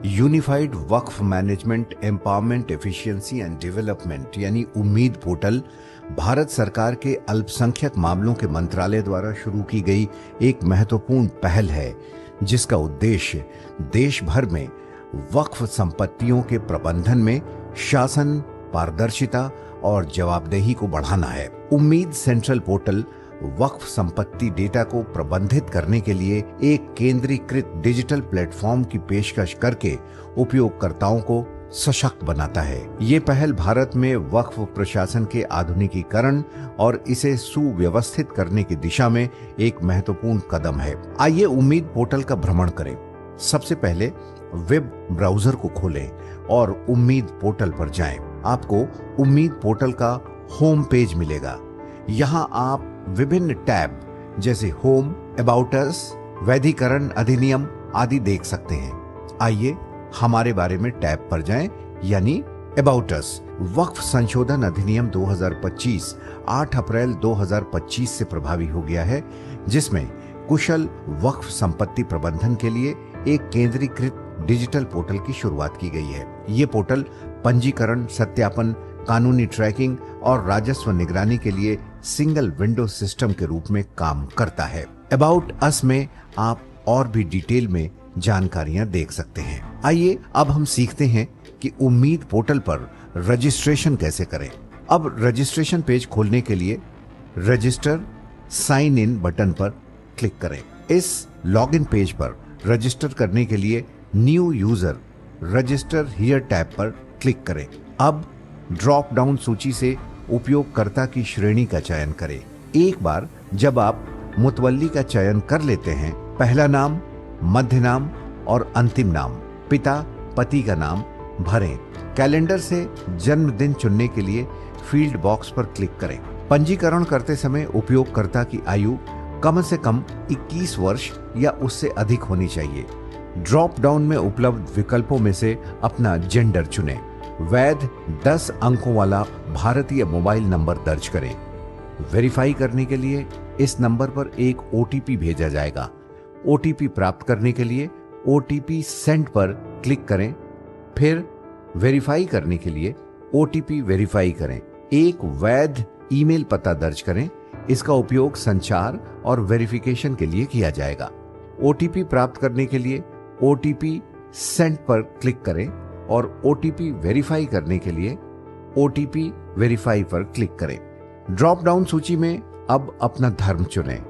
Unified Waqf management empowerment efficiency and development यानी उम्मीद portal Bharat सरकार के अल्पसंख्यक मामलों के मंत्रालय द्वारा शुरू की गई एक महत्वपूर्ण पहल है, जिसका उद्देश्य देश भर में वक्फ संपत्तियों के प्रबंधन में शासन, पारदर्शिता और जवाबदेही को बढ़ाना है। उम्मीद सेंट्रल पोर्टल वक्फ संपत्ति डेटा को प्रबंधित करने के लिए एक केंद्रीकृत डिजिटल प्लेटफॉर्म की पेशकश करके उपयोगकर्ताओं को सशक्त बनाता है। ये पहल भारत में वक्फ प्रशासन के आधुनिकीकरण और इसे सुव्यवस्थित करने की दिशा में एक महत्वपूर्ण कदम है। आइए उम्मीद पोर्टल का भ्रमण करें। सबसे पहले वेब ब्राउजर को खोलें और उम्मीद पोर्टल पर जाएं। आपको उम्मीद पोर्टल का होम पेज मिलेगा। यहाँ आप विभिन्न टैब जैसे होम, अबाउट अस, वैधीकरण अधिनियम आदि देख सकते हैं। आइए हमारे बारे में टैब पर जाएं, यानी अबाउट अस। वक्फ संशोधन अधिनियम 2025 8 अप्रैल 2025 से प्रभावी हो गया है, जिसमें कुशल वक्फ संपत्ति प्रबंधन के लिए एक केंद्रीकृत डिजिटल पोर्टल की शुरुआत की गई है। ये पोर्टल पंजीकरण, सत्यापन, कानूनी ट्रैकिंग और राजस्व निगरानी के लिए सिंगल विंडो सिस्टम के रूप में काम करता है। अबाउट अस में आप और भी डिटेल में जानकारियां देख सकते हैं। आइए अब हम सीखते हैं कि उम्मीद पोर्टल पर रजिस्ट्रेशन कैसे करें। अब रजिस्ट्रेशन पेज खोलने के लिए रजिस्टर साइन इन बटन पर क्लिक करें। इस लॉगिन पेज पर रजिस्टर करने के लिए new user register here tab पर क्लिक करें। अब ड्रॉप डाउन सूची से उपयोगकर्ता की श्रेणी का चयन करें। एक बार जब आप मुतवल्ली का चयन कर लेते हैं, पहला नाम, मध्य नाम और अंतिम नाम, पिता पति का नाम भरें। कैलेंडर से जन्मदिन चुनने के लिए फील्ड बॉक्स पर क्लिक करें। पंजीकरण करते समय उपयोगकर्ता की आयु कम से कम 21 वर्ष या उससे अधिक होनी चाहिए। ड्रॉप डाउन में उपलब्ध विकल्पों में से अपना जेंडर चुनें। वैध 10 अंकों वाला भारतीय मोबाइल नंबर दर्ज करें। वेरीफाई करने के लिए इस नंबर पर एक ओटीपी भेजा जाएगा। ओटीपी प्राप्त करने के लिए ओटीपी सेंड पर क्लिक करें। फिर वेरीफाई करने के लिए ओटीपी वेरीफाई करें। एक वैध ईमेल पता दर्ज करें। इसका उपयोग संचार और वेरिफिकेशन के लिए किया जाएगा। ओटीपी प्राप्त करने के लिए ओटीपी सेंड पर क्लिक करें और ओटीपी वेरीफाई करने के लिए ओटीपी वेरीफाई पर क्लिक करें। ड्रॉप डाउन सूची में अब अपना धर्म चुनें।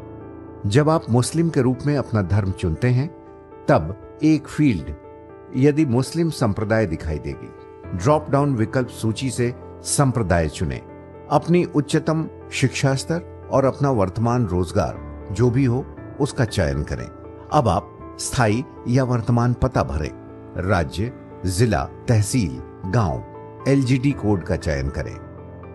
जब आप मुस्लिम के रूप में अपना धर्म चुनते हैं, तब एक फील्ड यदि मुस्लिम संप्रदाय दिखाई देगी। ड्रॉप डाउन विकल्प सूची से संप्रदाय चुनें। अपनी उच्चतम शिक्षा स्तर और अपना वर्तमान रोजगार जो भी हो उसका चयन करें। अब आप स्थायी या वर्तमान पता भरें। राज्य, जिला, तहसील, गांव, एलजीडी कोड का चयन करें।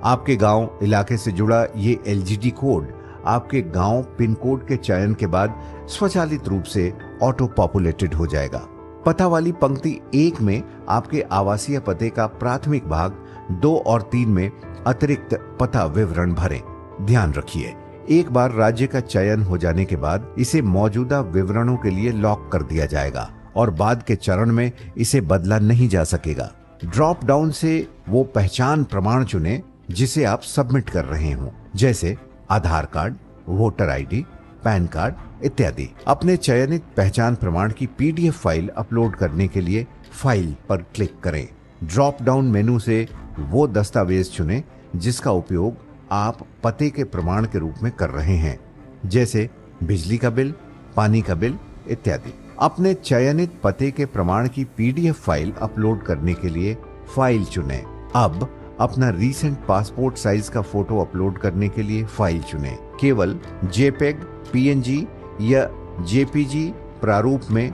आपके गांव इलाके से जुड़ा ये एलजीडी कोड आपके गांव पिन कोड के चयन के बाद स्वचालित रूप से ऑटो पॉपुलेटेड हो जाएगा। पता वाली पंक्ति 1 में आपके आवासीय पते का प्राथमिक भाग, 2 और 3 में अतिरिक्त पता विवरण भरें। ध्यान रखिए, एक बार राज्य का चयन हो जाने के बाद इसे मौजूदा विवरणों के लिए लॉक कर दिया जाएगा और बाद के चरण में इसे बदला नहीं जा सकेगा। ड्रॉप डाउन से वो पहचान प्रमाण चुनें जिसे आप सबमिट कर रहे हो, जैसे Aadhaar card, voter ID, PAN card इत्यादि। अपने चयनित पहचान प्रमाण की पीडीएफ फाइल अपलोड करने के लिए फाइल पर क्लिक करें। ड्रॉप डाउन मेनू से वो दस्तावेज चुनें जिसका उपयोग आप पते के प्रमाण के रूप में कर रहे हैं, जैसे बिजली का बिल, पानी का बिल इत्यादि। अपने चयनित पते के प्रमाण की पीडीएफ फाइल अपलोड करने के लिए फाइल चुनें। अब अपना रीसेंट पासपोर्ट साइज का फोटो अपलोड करने के लिए फाइल चुनें। केवल जेपेग, पीएनजी या जेपीजी प्रारूप में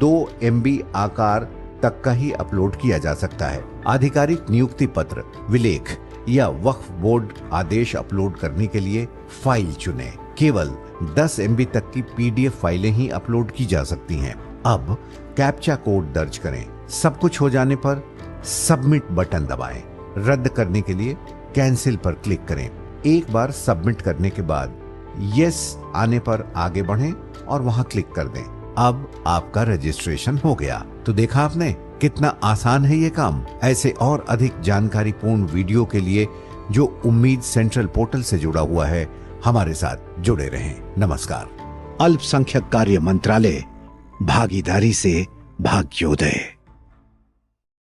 2 MB आकार तक का ही अपलोड किया जा सकता है। आधिकारिक नियुक्ति पत्र, विलेख या वक्फ बोर्ड आदेश अपलोड करने के लिए फाइल चुनें। केवल 10 MB तक की पीडीएफ फाइलें ही अपलोड की जा सकती हैं। अब कैप्चा कोड दर्ज करें। सब कुछ हो जाने पर सबमिट बटन दबाएं। रद्द करने के लिए कैंसिल पर क्लिक करें। एक बार सबमिट करने के बाद यस आने पर आगे बढ़ें और वहां क्लिक कर दें। अब आपका रजिस्ट्रेशन हो गया। तो देखा आपने कितना आसान है ये काम। ऐसे और अधिक जानकारीपूर्ण वीडियो के लिए जो उम्मीद सेंट्रल पोर्टल से जुड़ा हुआ है, हमारे साथ जुड़े रहें। नमस्कार। अल्पसंख्यक कार्य मंत्रालय, भागीदारी से भाग्योदय।